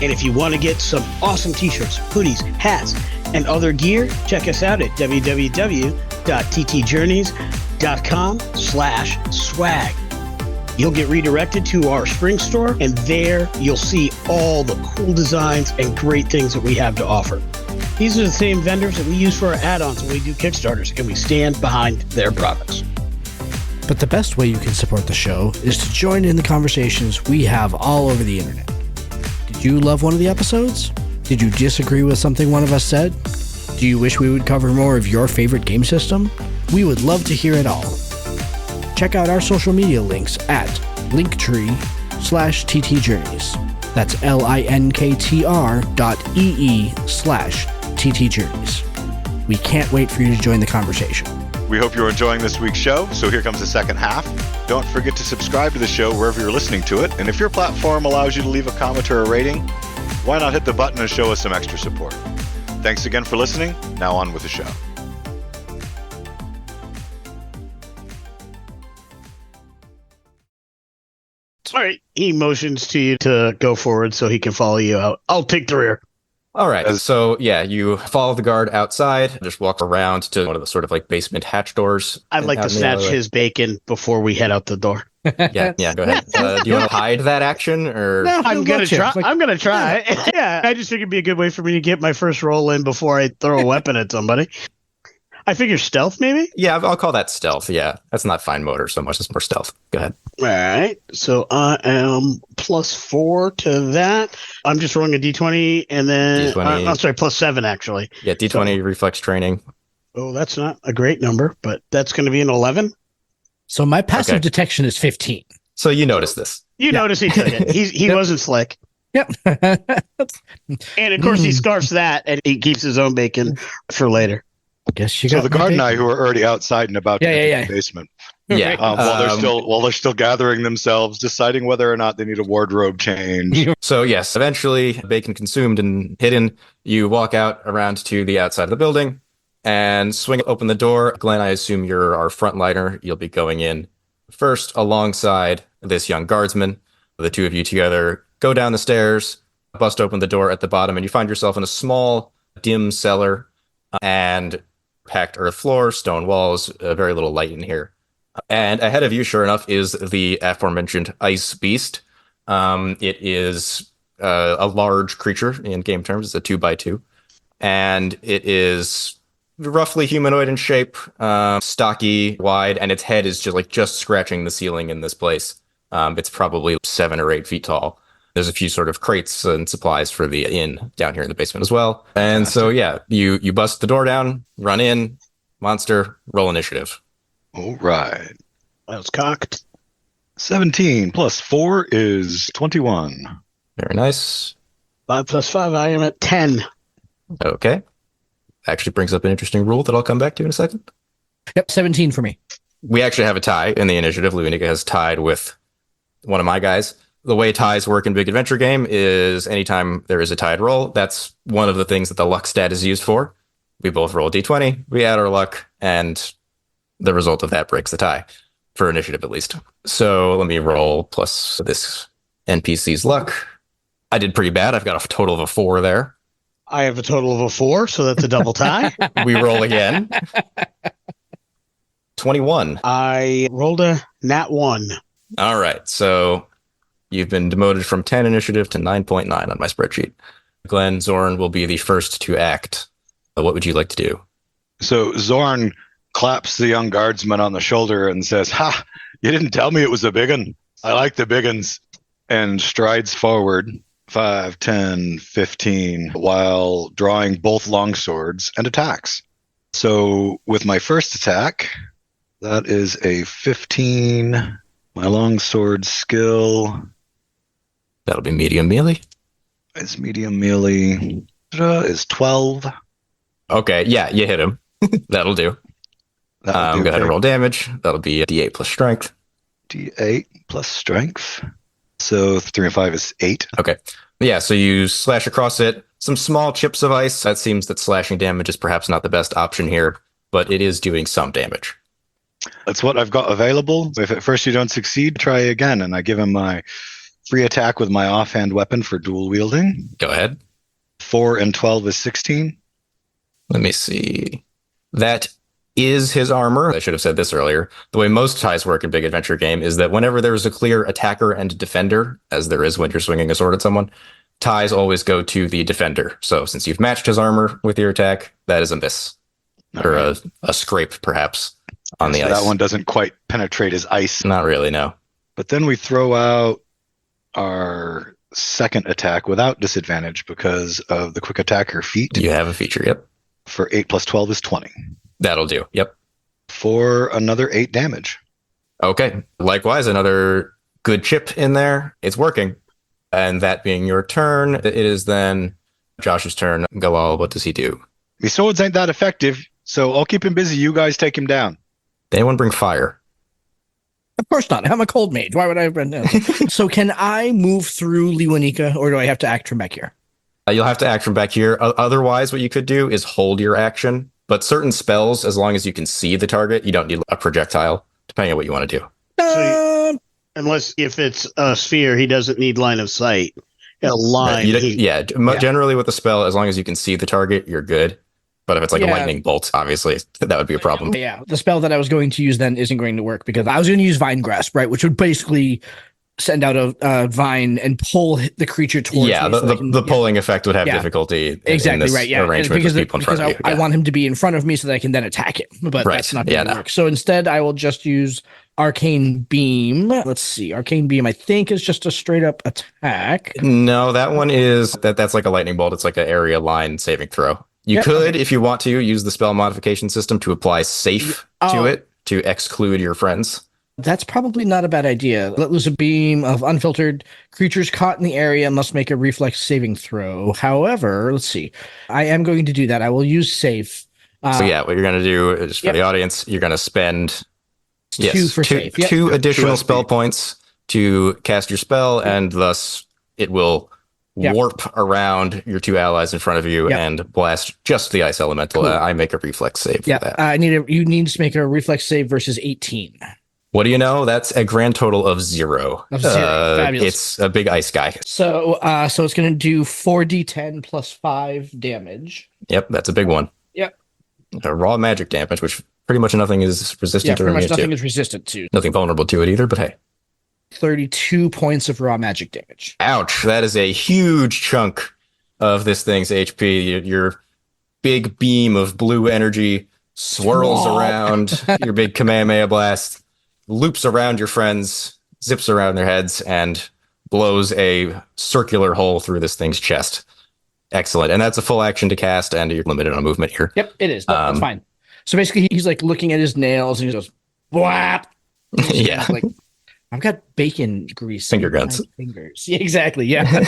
And if you want to get some awesome t-shirts, hoodies, hats, and other gear, check us out at www.ttjourneys.com/swag. You'll get redirected to our spring store, and there you'll see all the cool designs and great things that we have to offer. These are the same vendors that we use for our add-ons when we do Kickstarters, and we stand behind their products. But the best way you can support the show is to join in the conversations we have all over the internet. Did you love one of the episodes? Did you disagree with something one of us said? Do you wish we would cover more of your favorite game system? We would love to hear it all. Check out our social media links at linktree/ttjourneys. That's linktr.ee/ttjourneys. We can't wait for you to join the conversation. We hope you're enjoying this week's show, so here comes the second half. Don't forget to subscribe to the show wherever you're listening to it, and if your platform allows you to leave a comment or a rating, why not hit the button and show us some extra support? Thanks again for listening. Now on with the show. All right. He motions to you to go forward so he can follow you out. I'll take the rear. All right. So, yeah, you follow the guard outside, just walk around to one of the sort of like basement hatch doors. I'd like to snatch his bacon before we head out the door. Yeah, go ahead. Do you want to hide that action or? No, I'm gonna try. Like, I'm gonna try. Yeah, I just figured it'd be a good way for me to get my first roll in before I throw a weapon at somebody. I figure stealth, maybe? Yeah, I'll call that stealth. Yeah, that's not fine motor so much. It's more stealth. Go ahead. All right. So I am +4 to that. I'm just rolling a D20 and then... D20. I'm sorry, +7, actually. Yeah, D20 reflex training. Oh, that's not a great number, but that's going to be an 11. So my passive detection is 15. So you notice this. You notice he took it. He wasn't slick. Yep. And, of course, he scarfs that, and he keeps his own bacon for later. Guess you So got the guard and I, who are already outside and about to enter the basement, Yeah. while they're still gathering themselves, deciding whether or not they need a wardrobe change. So yes, eventually, bacon consumed and hidden, you walk out around to the outside of the building and swing open the door. Glenn, I assume you're our frontliner. You'll be going in first alongside this young guardsman. The two of you together go down the stairs, bust open the door at the bottom, and you find yourself in a small, dim cellar and packed earth floor, stone walls, very little light in here. And ahead of you, sure enough, is the aforementioned ice beast. It is a large creature in game terms. It's a 2x2. And it is roughly humanoid in shape, stocky, wide, and its head is just scratching the ceiling in this place. It's probably 7 or 8 feet tall. There's a few sort of crates and supplies for the inn down here in the basement as well. And so, yeah, you bust the door down, run in, monster, roll initiative. All right. That was cocked. 17 plus 4 is 21. Very nice. 5 plus 5, I am at 10. Okay. Actually brings up an interesting rule that I'll come back to in a second. Yep, 17 for me. We actually have a tie in the initiative. Luinica has tied with one of my guys. The way ties work in Big Adventure Game is anytime there is a tied roll, that's one of the things that the luck stat is used for. We both roll a d20, we add our luck, and the result of that breaks the tie, for initiative at least. So let me roll plus this NPC's luck. I did pretty bad. I've got a total of a 4 there. I have a total of a 4, so that's a double tie. We roll again. 21. I rolled a nat 1. All right, so you've been demoted from 10 initiative to 9.9 on my spreadsheet. Glenn, Zorn will be the first to act. What would you like to do? So Zorn claps the young guardsman on the shoulder and says, "Ha! You didn't tell me it was a big un. I like the big uns," and strides forward 5, 10, 15 while drawing both longswords and attacks. So with my first attack, that is a 15. My longsword skill That'll be medium melee. is medium melee. Is 12. Okay, yeah, you hit him. That'll do. That'll do. Go ahead and roll damage. That'll be a d8 plus strength. D8 plus strength. So 3 and 5 is 8. Okay. Yeah, so you slash across it. Some small chips of ice. That seems that slashing damage is perhaps not the best option here, but it is doing some damage. That's what I've got available. If at first you don't succeed, try again. And I give him my free attack with my offhand weapon for dual wielding. Go ahead. 4 and 12 is 16. Let me see. That is his armor. I should have said this earlier. The way most ties work in Big Adventure Game is that whenever there is a clear attacker and defender, as there is when you're swinging a sword at someone, ties always go to the defender. So since you've matched his armor with your attack, that is a miss. Or a scrape, perhaps, on the ice. That one doesn't quite penetrate his ice. Not really, no. But then we throw out our second attack without disadvantage because of the quick attacker feat. You have a feature, yep. For 8 plus 12 is 20. That'll do, yep. For another 8 damage. Okay. Likewise, another good chip in there. It's working. And that being your turn, it is then Josh's turn. Galal, what does he do? My swords ain't that effective, so I'll keep him busy. You guys take him down. Did anyone bring fire? Of course not. I'm a cold mage. Why would I have been? No. So can I move through Liwanika, or do I have to act from back here? You'll have to act from back here. Otherwise, what you could do is hold your action. But certain spells, as long as you can see the target, you don't need a projectile, depending on what you want to do. Unless if it's a sphere, he doesn't need line of sight. A line. Generally with the spell, as long as you can see the target, you're good. But if it's like a lightning bolt, obviously, that would be a problem. Yeah, the spell that I was going to use then isn't going to work because I was going to use Vine Grasp, right, which would basically send out a vine and pull the creature towards me. The pulling effect would have difficulty exactly in this right. Yeah, arrangement with people in front of you. I want him to be in front of me so that I can then attack it, but that's not going to work. So instead, I will just use Arcane Beam. Let's see, Arcane Beam I think is just a straight up attack. No, that one is that's like a lightning bolt. It's like an area line saving throw. You could, if you want to, use the spell modification system to apply safe to it to exclude your friends. That's probably not a bad idea. Let loose a beam of unfiltered creatures caught in the area must make a reflex saving throw. However, let's see. I am going to do that. I will use safe. What you're going to do is for the audience, you're going to spend two additional spell points to cast your spell, and thus it will warp around your two allies in front of you and blast just the ice elemental. Cool. I make a reflex save for that. You need to make a reflex save versus 18. What do you know? That's a grand total of 0. Fabulous. It's a big ice guy. So it's going to do 4d10 plus 5 damage. Yep, that's a big one. Yep. Raw magic damage, which pretty much nothing is resistant to. Pretty much nothing is resistant to. Nothing vulnerable to it either, but hey. 32 points of raw magic damage. Ouch, that is a huge chunk of this thing's HP. Your big beam of blue energy swirls around your big Kamehameha blast, loops around your friends, zips around their heads, and blows a circular hole through this thing's chest. Excellent. And that's a full action to cast, and you're limited on movement here. Yep, it is. That's fine. So basically, he's like looking at his nails, and he goes, "Whap!" Yeah. Like, I've got bacon grease. Finger guns. Fingers. Yeah, exactly. Yeah.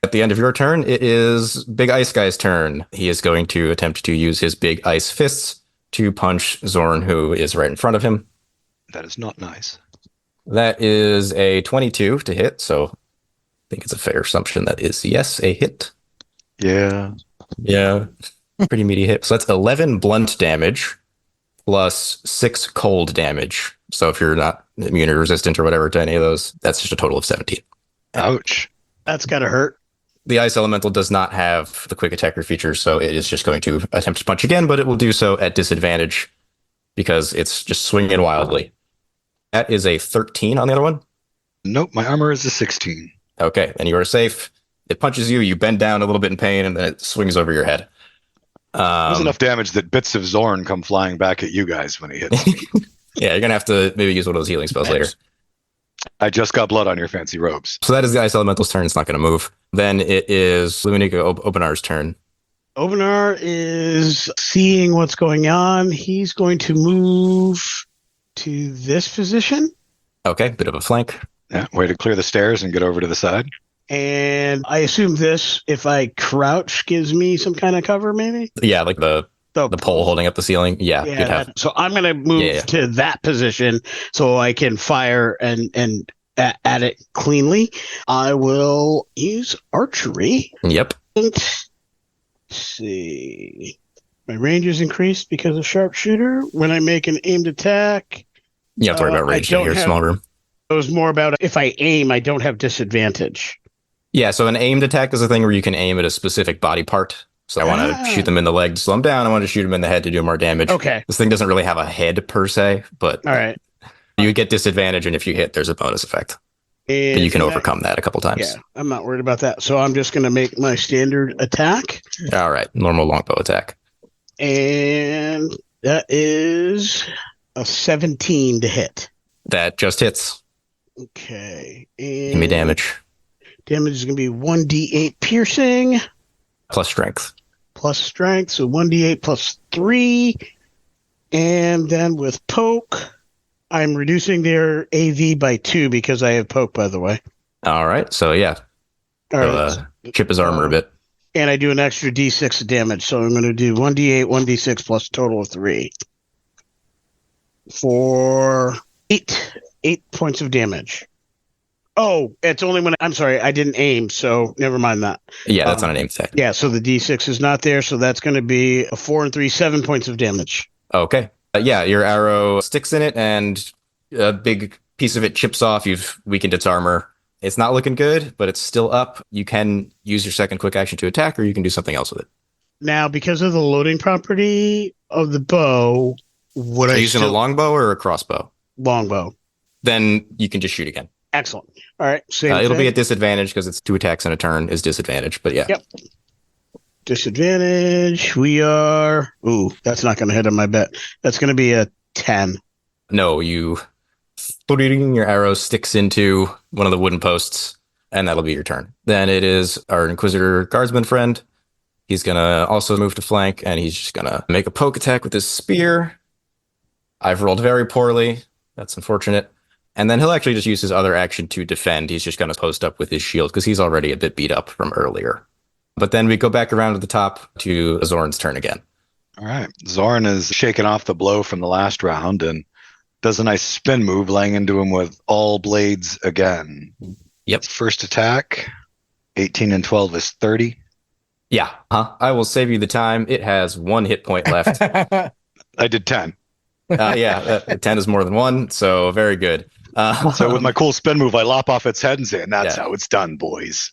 At the end of your turn, it is Big Ice Guy's turn. He is going to attempt to use his big ice fists to punch Zorn, who is right in front of him. That is not nice. That is a 22 to hit, so I think it's a fair assumption that is, yes, a hit. Yeah. Yeah. Pretty meaty hit. So that's 11 blunt damage plus 6 cold damage. So if you're not immune or resistant or whatever to any of those, that's just a total of 17. Ouch. That's gotta hurt. The ice elemental does not have the quick attacker feature, so it is just going to attempt to punch again, but it will do so at disadvantage because it's just swinging wildly. That is a 13 on the other one? Nope, my armor is a 16. Okay, and you are safe. It punches you, you bend down a little bit in pain, and then it swings over your head. There's enough damage that bits of Zorn come flying back at you guys when he hits me. Yeah, you're going to have to maybe use one of those healing spells later. I just got blood on your fancy robes. So that is the ice elemental's turn. It's not going to move. Then it is Luminica Obenar's turn. Obenar is seeing what's going on. He's going to move to this position. Okay, bit of a flank. Yeah, way to clear the stairs and get over to the side. And I assume this, if I crouch, gives me some kind of cover, maybe? Yeah, like the pole holding up the ceiling. Yeah, you'd have. So I'm going to move to that position so I can fire and at it cleanly. I will use archery. Yep. Let's see. My range is increased because of sharpshooter. When I make an aimed attack, you have to worry about range in your small room. It was more about if I aim, I don't have disadvantage. Yeah, so an aimed attack is a thing where you can aim at a specific body part. So I want to shoot them in the leg to slow them down. I want to shoot them in the head to do more damage. Okay. This thing doesn't really have a head per se, but all right. You get disadvantage, and if you hit, there's a bonus effect. And you can overcome that a couple times. Yeah, I'm not worried about that. So I'm just going to make my standard attack. All right, normal longbow attack. And that is a 17 to hit. That just hits. Okay. And give me damage. Damage is going to be 1d8 piercing. Plus strength. Plus strength, so 1d8 plus 3. And then with poke, I'm reducing their AV by 2 because I have poke, by the way. All right, so yeah. All right. Chip his armor a bit. And I do an extra d6 of damage, so I'm going to do 1d8, 1d6 plus a total of 3. For 8 points of damage. Oh, it's only when I'm sorry, I didn't aim, so never mind that. Yeah, that's not an aim attack. Yeah, so the d6 is not there, so that's going to be a 4 and 3, 7 points of damage. Okay. Yeah, your arrow sticks in it, and a big piece of it chips off. You've weakened its armor. It's not looking good, but it's still up. You can use your second quick action to attack, or you can do something else with it. Now, because of the loading property of the bow, would Are I you using a longbow or a crossbow? longbow? Then you can just shoot again. Excellent. All right. Same It'll thing. be at disadvantage because it's 2 attacks in a turn is disadvantage, but yeah. Yep. Disadvantage. We are. Ooh, that's not going to hit on my bet. That's going to be a 10. No, your arrow sticks into one of the wooden posts, and that'll be your turn. Then it is our Inquisitor Guardsman friend. He's going to also move to flank, and he's just going to make a poke attack with his spear. I've rolled very poorly. That's unfortunate. And then he'll actually just use his other action to defend. He's just going to post up with his shield because he's already a bit beat up from earlier. But then we go back around to the top to Zorn's turn again. All right. Zorn is shaking off the blow from the last round and does a nice spin move, laying into him with all blades again. Yep. First attack, 18 and 12 is 30. Yeah. I will save you the time. It has 1 hit point left. I did 10. 10 is more than 1, so very good. So with my cool spin move, I lop off its head and say, and that's how it's done, boys.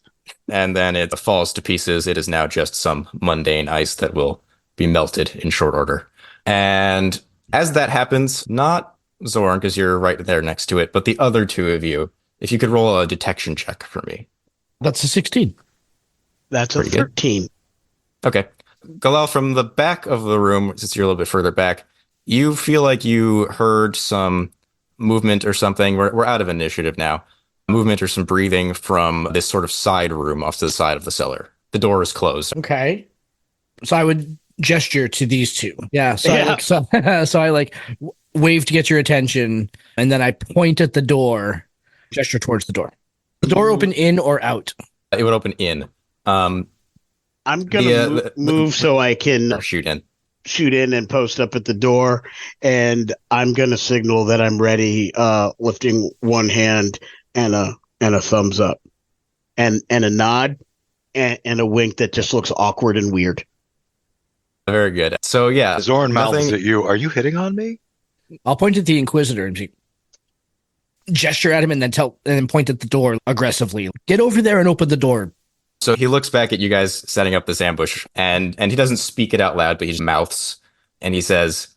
And then it falls to pieces. It is now just some mundane ice that will be melted in short order. And as that happens, not Zorn, because you're right there next to it, but the other two of you, if you could roll a detection check for me. That's a 16. That's a Pretty good. 13. Okay. Galal, from the back of the room, since you're a little bit further back, you feel like you heard some movement or something. We're out of initiative now. Movement or some breathing from this sort of side room off to the side of the cellar. The door is closed. Okay. So I would gesture to these two. Yeah. So I wave to get your attention, and then I point at the door, gesture towards the door. The door open in or out? It would open in. I'm gonna move so I can shoot in and post up at the door, and I'm gonna signal that I'm ready, lifting one hand and a thumbs up, and a nod, and a wink that just looks awkward and weird. Very good. So yeah, Zorn mouths at you. Are you hitting on me? I'll point at the Inquisitor and gesture at him, and then point at the door aggressively. Get over there and open the door. So he looks back at you guys setting up this ambush, and he doesn't speak it out loud, but he just mouths, and he says,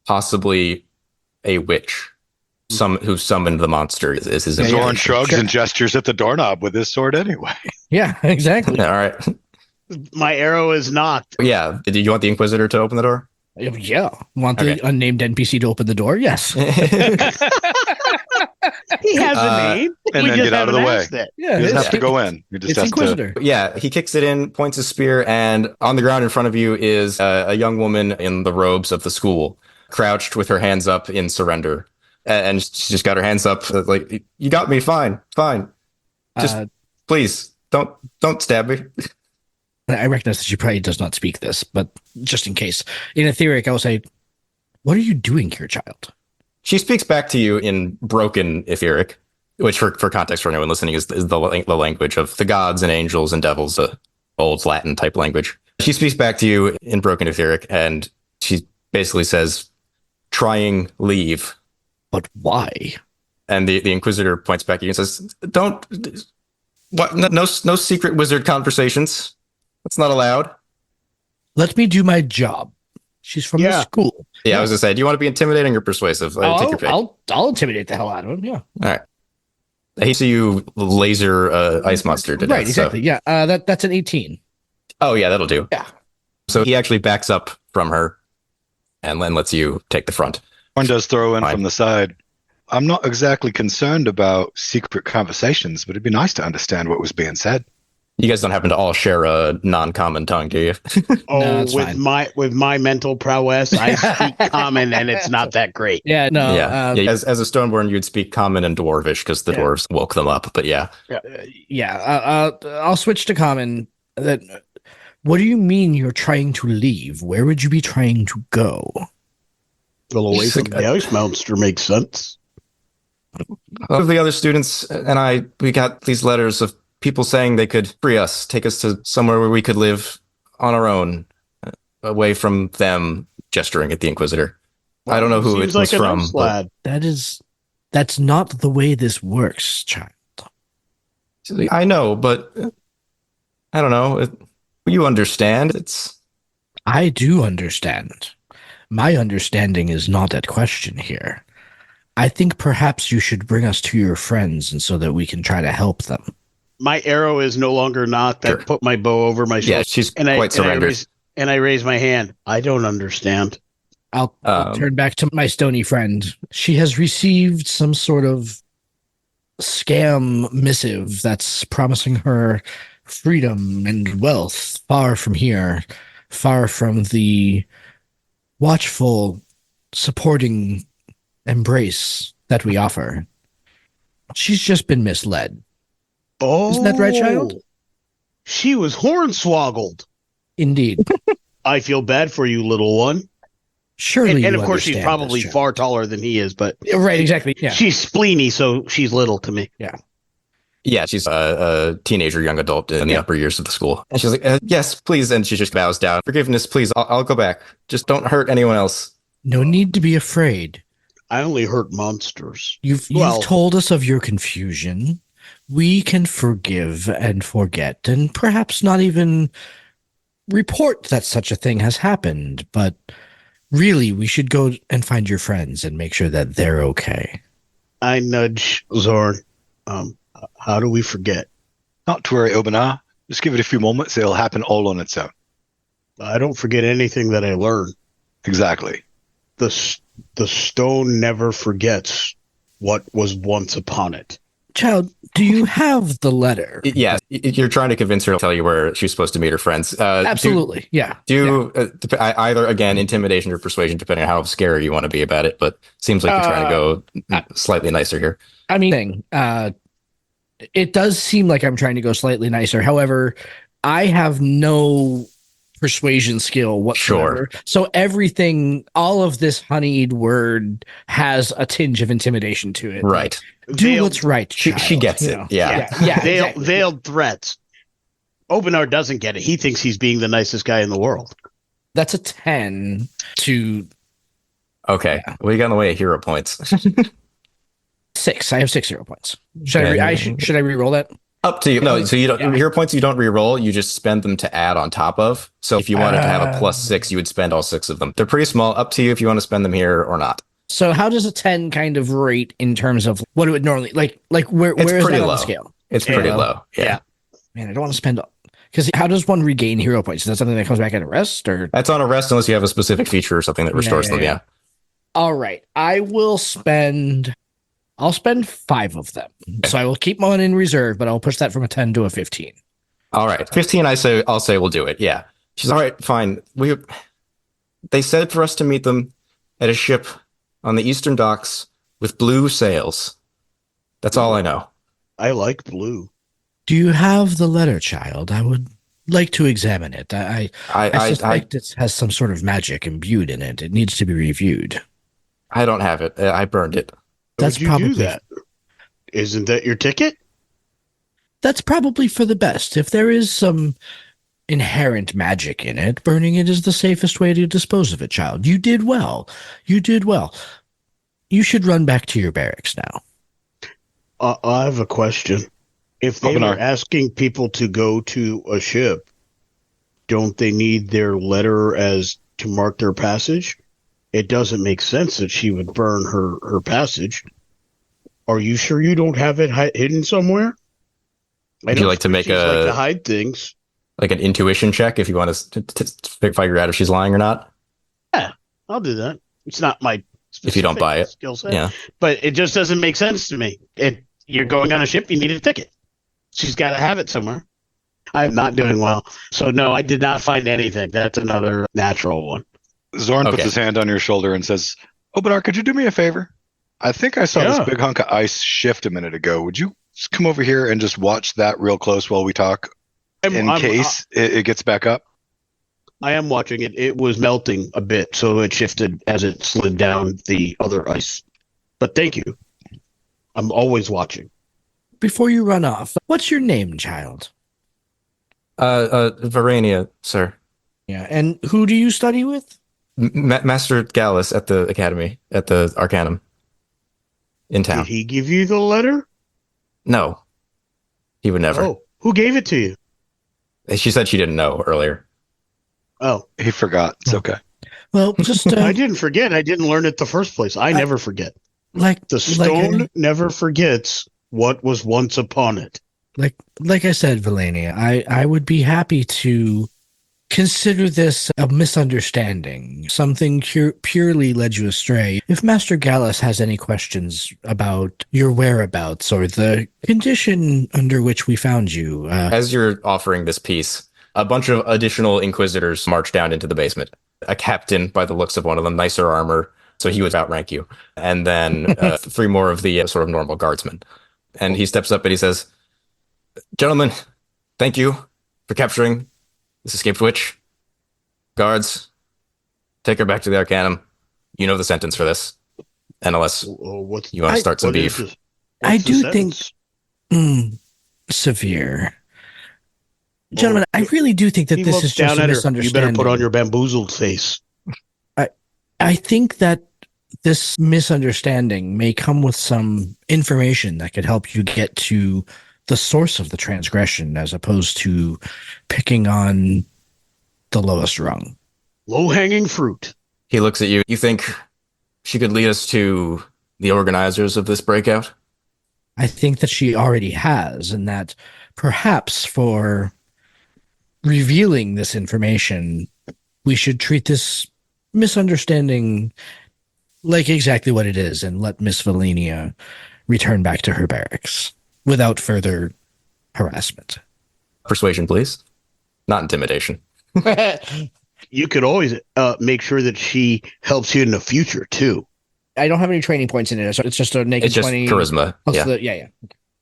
possibly a witch. Who summoned the monster is his Zorn shrugs and gestures at the doorknob with his sword anyway. Yeah, exactly. All right. My arrow is knocked. Yeah. Do you want the Inquisitor to open the door? Yeah. Want the unnamed NPC to open the door? Yes. He has a name. And then get out of the way. Yeah, He doesn't have to go in. He just it's has Inquisitor. Yeah, he kicks it in, points his spear, and on the ground in front of you is a young woman in the robes of the school, crouched with her hands up in surrender. And she's just got her hands up, like, you got me, fine. Just please, don't stab me. I recognize that she probably does not speak this, but just in case. In Etheric, I will say, what are you doing here, child? She speaks back to you in broken Etheric, which for context for anyone listening is the language of the gods and angels and devils, old Latin type language. She speaks back to you in broken Etheric, and she basically says, trying leave. But why? And the Inquisitor points back at you and says, no secret wizard conversations. That's not allowed. Let me do my job. She's from the school. Yeah, I was going to say, do you want to be intimidating or persuasive? Take your pick. I'll intimidate the hell out of him, yeah. All right. I see you laser ice monster to death. Right, exactly, so. Yeah. That's an 18. Oh, yeah, that'll do. Yeah. So he actually backs up from her and then lets you take the front. Zorn does throw in from the side. I'm not exactly concerned about secret conversations, but it'd be nice to understand what was being said. You guys don't happen to all share a non-common tongue, do you? No, with my mental prowess, I speak common, and it's not that great. Yeah, no. Yeah. As a Stoneborn, you'd speak common and dwarvish because the dwarves woke them up. But yeah. I'll switch to common. What do you mean you're trying to leave? Where would you be trying to go? Well, away from the ice monster makes sense. The other students and we got these letters of people saying they could free us, take us to somewhere where we could live on our own, away from them, gesturing at the Inquisitor. Well, I don't know who it was like from. That is That's not the way this works, child. I know, but I don't know. You understand. I do understand. My understanding is not at question here. I think perhaps you should bring us to your friends and so that we can try to help them. My arrow is no longer not that. Sure. Put my bow over my shoulder. Yeah, she's quite surrendered. And I raise my hand. I don't understand. I'll turn back to my stony friend. She has received some sort of scam missive that's promising her freedom and wealth far from here, far from the watchful, supporting embrace that we offer. She's just been misled. Oh, isn't that right, child? She was hornswoggled. Indeed. I feel bad for you, little one. Surely, and of course, she's probably far taller than he is, but right, exactly. Yeah, she's spleeny, so she's little to me. Yeah, she's a teenager, young adult in the upper years of the school. And she's like, yes, please. And she just bows down. Forgiveness, please. I'll go back. Just don't hurt anyone else. No need to be afraid. I only hurt monsters. You've told us of your confusion. We can forgive and forget, and perhaps not even report that such a thing has happened. But really, we should go and find your friends and make sure that they're okay. I nudge Zorn. How do we forget? Not to worry, Obanar. Just give it a few moments. It'll happen all on its own. I don't forget anything that I learn. Exactly. The stone never forgets what was once upon it. Child, do you have the letter? Yeah, you're trying to convince her to tell you where she's supposed to meet her friends. Absolutely, either, again, intimidation or persuasion, depending on how scary you want to be about it, but seems like you're trying to go slightly nicer here. I mean, it does seem like I'm trying to go slightly nicer. However, I have no persuasion skill whatsoever. Sure. So everything, all of this honeyed word has a tinge of intimidation to it. Right. Do what's right, child. She gets it. Know? Yeah. Exactly. Veiled threats. Obanar doesn't get it. He thinks he's being the nicest guy in the world. That's a 10 to... Okay. What do you got in the way of hero points? 6. I have 6 hero points. Should I re-roll that? Up to you. No, so you don't hero points you don't re-roll, you just spend them to add on top of. So if you wanted to have a +6, you would spend all 6 of them. They're pretty small. Up to you if you want to spend them here or not. So how does a 10 kind of rate in terms of what it would normally like where is that on the scale? It's pretty low. Yeah. Man, I don't want to spend because how does one regain hero points? Is that something that comes back at a rest or that's on a rest unless you have a specific feature or something that restores them, yeah. All right. I'll spend 5 of them. So I will keep one in reserve, but I'll push that from a 10 to a 15. All right. 15 I'll say we'll do it. Yeah. She's all right, fine. They said for us to meet them at a ship on the eastern docks with blue sails. That's all I know. I like blue. Do you have the letter, child? I would like to examine it. I suspect it has some sort of magic imbued in it. It needs to be reviewed. I don't have it. I burned it. That's probably do that. Isn't that your ticket? That's probably for the best. If there is some inherent magic in it, burning it is the safest way to dispose of it, child. You did well. You should run back to your barracks now. I have a question. If they were asking people to go to a ship, don't they need their letter as to mark their passage? It doesn't make sense that she would burn her passage. Are you sure you don't have it hidden somewhere? Would you like to make like to hide things? Like an intuition check if you want to figure out if she's lying or not? Yeah, I'll do that. It's not my if you don't buy it skill set. Yeah, but it just doesn't make sense to me. You're going on a ship, you need a ticket. She's got to have it somewhere. I'm not doing well. So no, I did not find anything. That's another natural one. Zorn puts his hand on your shoulder and says, Obanar, could you do me a favor? I think I saw this big hunk of ice shift a minute ago. Would you just come over here and just watch that real close while we talk in case it gets back up? I am watching it. It was melting a bit, so it shifted as it slid down the other ice. But thank you. I'm always watching. Before you run off, what's your name, child? Varania, sir. Yeah, and who do you study with? Master Gallus at the Academy, at the Arcanum. in town. Did he give you the letter? No, he would never. Oh, who gave it to you? She said she didn't know earlier. Oh, He forgot. It's okay. Well, just I didn't forget. I didn't learn it the first place. I never forget. The stone never forgets what was once upon it. Like I said, Valania, I would be happy to consider this a misunderstanding. Something purely led you astray. If Master Gallus has any questions about your whereabouts or the condition under which we found you. As you're offering this piece, a bunch of additional Inquisitors march down into the basement. A captain, by the looks of one of them, nicer armor, so he would outrank you. And then 3 more of the sort of normal guardsmen. And he steps up and he says, "Gentlemen, thank you for capturing this escaped witch. Guards, take her back to the Arcanum. You know the sentence for this. And unless you want to start some beef." I do think severe. Gentlemen, I really do think that this is just a misunderstanding. You better put on your bamboozled face. I think that this misunderstanding may come with some information that could help you get to the source of the transgression as opposed to picking on the lowest rung. Low-hanging fruit. He looks at you. You think she could lead us to the organizers of this breakout? I think that she already has, and that perhaps for revealing this information, we should treat this misunderstanding like exactly what it is and let Miss Valenia return back to her barracks without further harassment. Persuasion, please. Not intimidation. You could always make sure that she helps you in the future, too. I don't have any training points in it, so it's just a naked it's just 20. Charisma. Yeah. Yeah.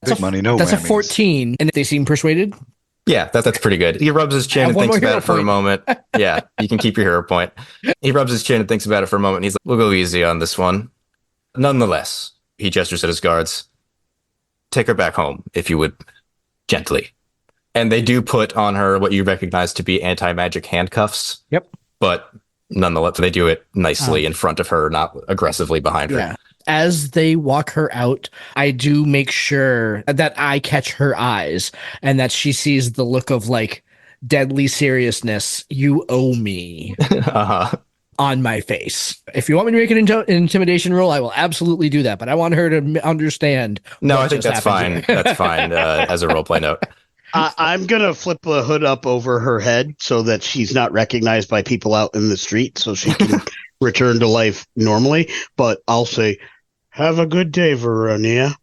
Big money, no That's whammies. a 14, and they seem persuaded? Yeah, that's pretty good. He rubs his chin and thinks about it for a moment. Yeah, you can keep your hero point. He rubs his chin and thinks about it for a moment. And he's like, "We'll go easy on this one." Nonetheless, he gestures at his guards. "Take her back home, if you would, gently." And they do put on her what you recognize to be anti-magic handcuffs. Yep. But nonetheless, they do it nicely in front of her, not aggressively behind her. Yeah. As they walk her out, I do make sure that I catch her eyes and that she sees the look of like deadly seriousness. You owe me on my face. If you want me to make an intimidation roll, I will absolutely do that. But I want her to understand. No, I think that's fine. That's fine as a roleplay note. I'm going to flip the hood up over her head so that she's not recognized by people out in the street so she can return to life normally. But I'll say, "Have a good day, Verania."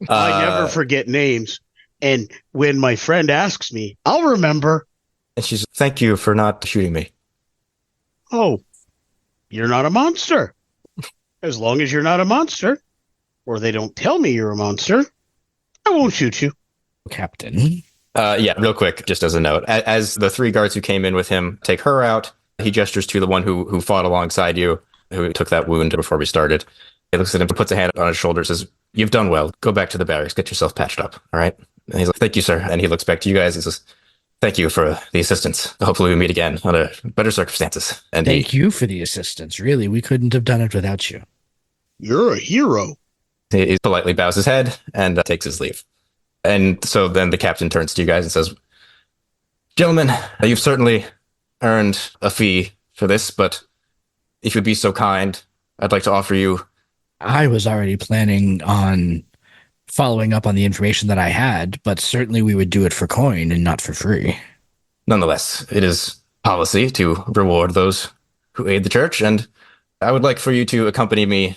I never forget names. And when my friend asks me, I'll remember. And she's, "Thank you for not shooting me." "Oh, you're not a monster. As long as you're not a monster, or they don't tell me you're a monster, I won't shoot you." Captain. Yeah, real quick, just as a note. As the 3 guards who came in with him take her out, he gestures to the one who fought alongside you, who took that wound before we started. He looks at him, puts a hand on his shoulder, says, "You've done well. Go back to the barracks. Get yourself patched up. All right?" And he's like, "Thank you, sir." And he looks back to you guys. He says, "Thank you for the assistance. Hopefully we meet again under better circumstances." And Thank you for the assistance. Really, we couldn't have done it without you. You're a hero. He politely bows his head and takes his leave. And so then the captain turns to you guys and says, "Gentlemen, you've certainly earned a fee for this, but if you'd be so kind, I'd like to offer you..." I was already planning on following up on the information that I had, but certainly we would do it for coin and not for free. Nonetheless, it is policy to reward those who aid the church, and I would like for you to accompany me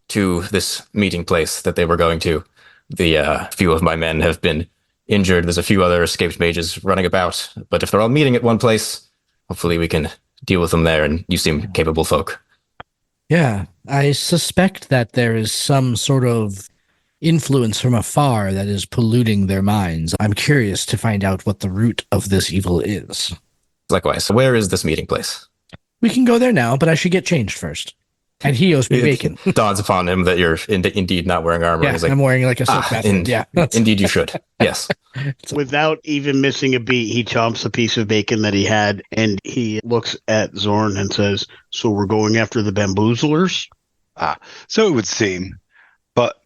to this meeting place that they were going to. The few of my men have been injured. There's a few other escaped mages running about, but if they're all meeting at one place, hopefully we can deal with them there, and you seem capable folk. Yeah, I suspect that there is some sort of influence from afar that is polluting their minds. I'm curious to find out what the root of this evil is. Likewise, where is this meeting place? We can go there now, but I should get changed first. And he owes me bacon. It dawns upon him that you're indeed not wearing armor. Yeah, He's like, I'm wearing like a silk vest. Yeah, indeed you should. Yes. Without even missing a beat, he chomps a piece of bacon that he had, and he looks at Zorn and says, "So we're going after the bamboozlers?" So it would seem. But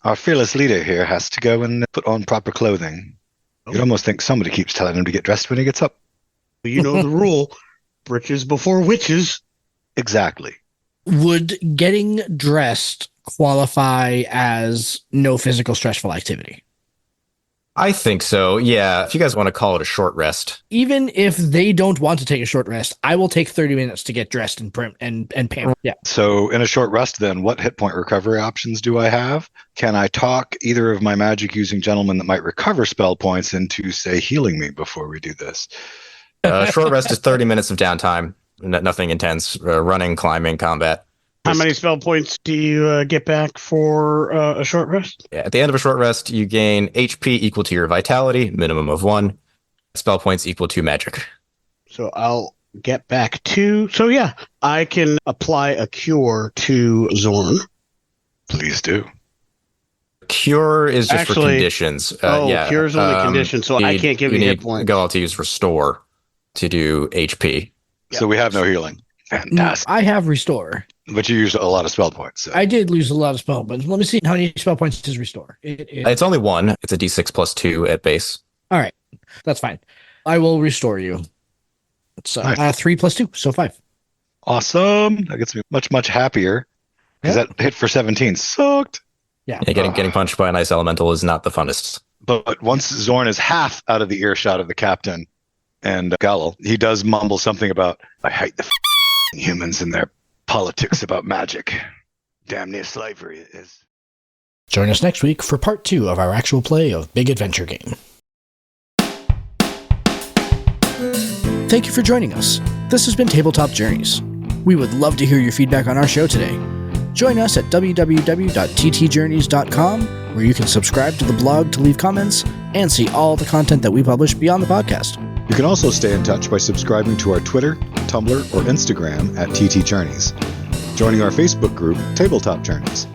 Our fearless leader here has to go and put on proper clothing. You'd almost think somebody keeps telling him to get dressed when he gets up. You know the rule. Britches before witches. Exactly. Would getting dressed qualify as no physical stressful activity? I think so. Yeah. If you guys want to call it a short rest. Even if they don't want to take a short rest, I will take 30 minutes to get dressed and pamper. Yeah. So in a short rest then, what hit point recovery options do I have? Can I talk either of my magic using gentlemen that might recover spell points into, say, healing me before we do this? Short rest is 30 minutes of downtime. Nothing intense. Running, climbing, combat. How many spell points do you get back for a short rest? Yeah, at the end of a short rest, you gain HP equal to your vitality, minimum of 1. Spell points equal to magic. So I'll get back 2. So yeah, I can apply a cure to Zorn. Please do. Cure is just for conditions. Cure is only conditions, so I can't give you hit points. Go out to use restore to do HP. So we have no healing. Fantastic. I have restore. But you used a lot of spell points. So. I did lose a lot of spell points. Let me see how many spell points does restore. It's only 1. It's a d6 plus 2 at base. All right. That's fine. I will restore you. It's Nice. 3 plus 2, so 5. Awesome. That gets me much, much happier. Because that hit for 17 sucked. Yeah. Getting punched by an ice elemental is not the funnest. But once Zorn is half out of the earshot of the captain and Gallo, he does mumble something about, I hate the humans and their politics about magic. Damn near slavery it is. Join us next week for part 2 of our actual play of Big Adventure Game. Thank you for joining us. This has been Tabletop Journeys. We would love to hear your feedback on our show today. Join us at www.ttjourneys.com, where you can subscribe to the blog to leave comments and see all the content that we publish beyond the podcast. You can also stay in touch by subscribing to our Twitter, Tumblr, or Instagram at TT Journeys, joining our Facebook group, Tabletop Journeys,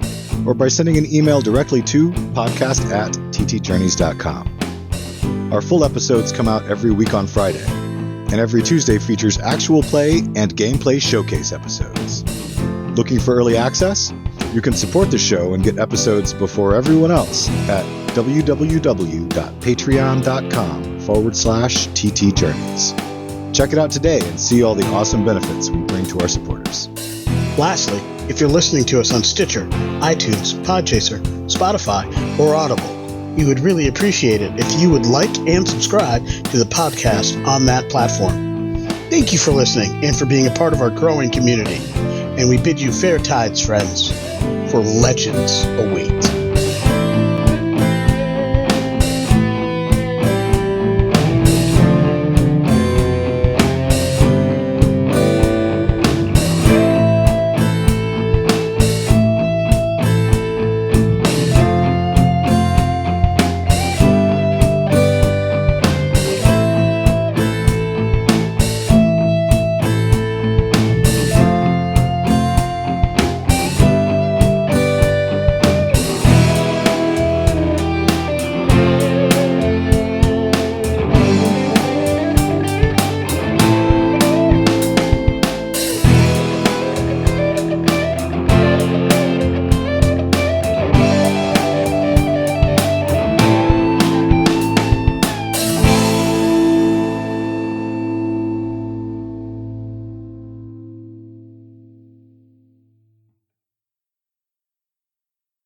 or by sending an email directly to podcast@ttjourneys.com. Our full episodes come out every week on Friday, and every Tuesday features actual play and gameplay showcase episodes. Looking for early access? You can support the show and get episodes before everyone else at www.patreon.com/TT Journeys. Check it out today and see all the awesome benefits we bring to our supporters. Lastly, if you're listening to us on Stitcher, iTunes, Podchaser, Spotify, or Audible, we would really appreciate it if you would like and subscribe to the podcast on that platform. Thank you for listening and for being a part of our growing community. And we bid you fair tides, friends, for legends await.